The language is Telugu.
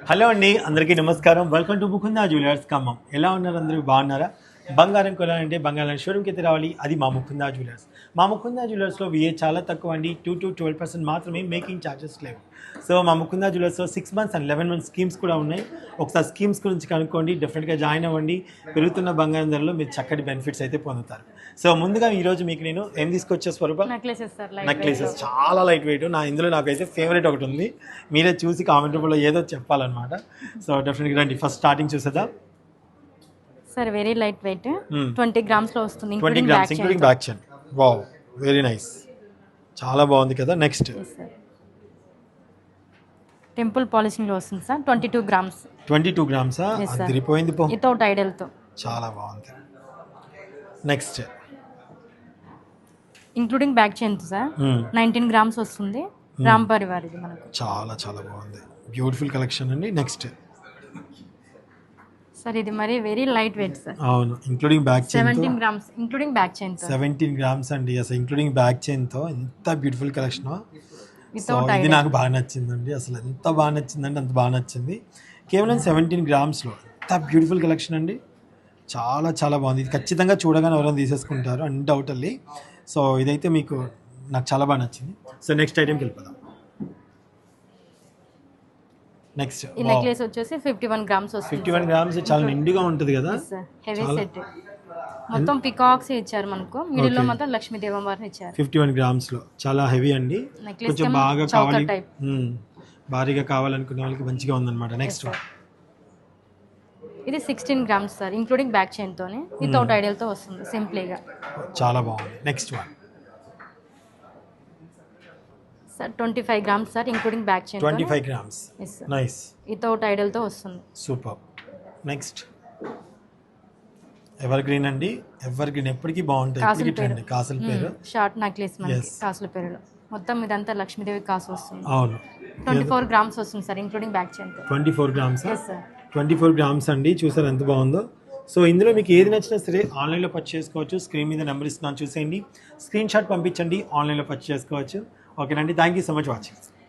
హలో అండి, అందరికీ నమస్కారం. Welcome to Mukunda jewellers Khammam. ఎలా ఉన్నారు? అందరూ బాగున్నారా? బంగారం కొనాలంటే బంగారం షోరూమ్కి అయితే రావాలి. అది మా ముకుందా జ్యువెలర్స్. మా ముకుందా జ్యువెలర్స్లో విఏ చాలా తక్కువ అండి. 2 to 12% మాత్రమే, మేకింగ్ ఛార్జెస్ లేవు. సో మా ముకుందా జ్యువెలర్స్లో 6 months అండ్ 11 months స్కీమ్స్ కూడా ఉన్నాయి. ఒకసారి స్కీమ్స్ గురించి కనుక్కోండి, డెఫినెట్గా జాయిన్ అవ్వండి. పెరుగుతున్న బంగారం ధరలో మీరు చక్కటి బెనిఫిట్స్ అయితే పొందుతారు. సో ముందుగా ఈరోజు మీకు నేను ఏం తీసుకొచ్చే స్వరూప నెక్లెసెస్ చాలా లైట్ వెయిట్. ఇందులో నాకైతే ఫేవరెట్ ఒకటి ఉంది. మీరే చూసి కామెంట్ రూపంలో ఏదో చెప్పాలన్నమాట. సో డెఫినెట్గా రండి, ఫస్ట్ స్టార్టింగ్ చూసేదా sir. Very light weight, 20 grams లో వస్తుంది. 20 grams including back chain. Wow, very nice, చాలా బాగుంది కదా. నెక్స్ట్ టెంపుల్ పాలిషింగ్ లో వస్తుంది సార్. 22 grams. 22 grams అదిరిపోయింది పో, వితౌట్ ఐడల్ తో చాలా బాగుంది. నెక్స్ట్ ఇంక్లూడింగ్ బ్యాక్ చైన్ తో సార్ 19 grams వస్తుంది. రామ్ పరివార్ ఇది మనకు చాలా చాలా బాగుంది, బ్యూటిఫుల్ కలెక్షన్ అండి. నెక్స్ట్ సార్ ఇది మరి వెరీ లైట్ వెయిట్ సార్. అవును, including back chain 17 grams including back chain తో 17 grams అండి. అసలు ఇంక్లూడింగ్ బ్యాక్ చైన్ తో ఎంత బ్యూటిఫుల్ కలెక్షన్. సో ఇది నాకు బాగా నచ్చిందండి, అసలు ఎంత బాగా నచ్చిందంటే అంత బాగా నచ్చింది. కేవలం 17 grams లో ఎంత బ్యూటిఫుల్ కలెక్షన్ అండి, చాలా చాలా బాగుంది. ఇది ఖచ్చితంగా చూడగానే ఎవరైనా తీసేసుకుంటారు అన్డౌటెడ్లీ. సో ఇదైతే మీకు నాకు చాలా బాగా నచ్చింది. సో నెక్స్ట్ ఐటెంకి వెళ్ళిపోదాం. నెక్స్ట్ ఈ నెక్లెస్ వచ్చేసి 51 grams వస్తుంది. 51 grams చాలా నిండుగా ఉంటుంది కదా. హెవీ సెట్, మొత్తం పికాక్స్ ఇచ్చారు మనకు. మిడిల్ లో మాత్రం లక్ష్మీదేవి అమ్మవారిని ఇచ్చారు. 51 grams లో చాలా హెవీ అండి. కొంచెం బాగా కావాలి, భారీగా కావాలనుకునే వాళ్ళకి మంచిగా ఉందన్నమాట. నెక్స్ట్ ఇది 16 grams sir, including back chain తోనే, వితౌట్ ఐడల్ తో వస్తుంది సింప్లీగా. చాలా బాగుంది. Next one sir 25 grams sir, including back chain. 25 grams, nice, without Idol తో వస్తుంది. సూపర్. నెక్స్ట్ ఎవర్ గ్రీన్ అండి, ఎవర్ గ్రీన్ ఎప్పటికీ బాగుంటుంది. కాసుల పేరు షార్ట్ నెక్లెస్ మనకి కాసుల పేరులో. మొత్తం ఇదంతా లక్ష్మీదేవి కాసు వస్తుంది. అవును, 24 grams వస్తుంది sir, including back chain. 24 grams, 24 grams అండి. చూసారు ఎంత బాగుందో. సో ఇందులో మీకు ఏది నచ్చినా సరే ఆన్లైన్లో పర్చేస్ చేసుకోవచ్చు. స్క్రీన్ మీద నెంబర్ ఇస్తున్నాను, చూసేయండి, స్క్రీన్ షాట్ పంపించండి, ఆన్లైన్లో పర్చేస్ చేసుకోవచ్చు. ఓకేనండి, thank you so much watching.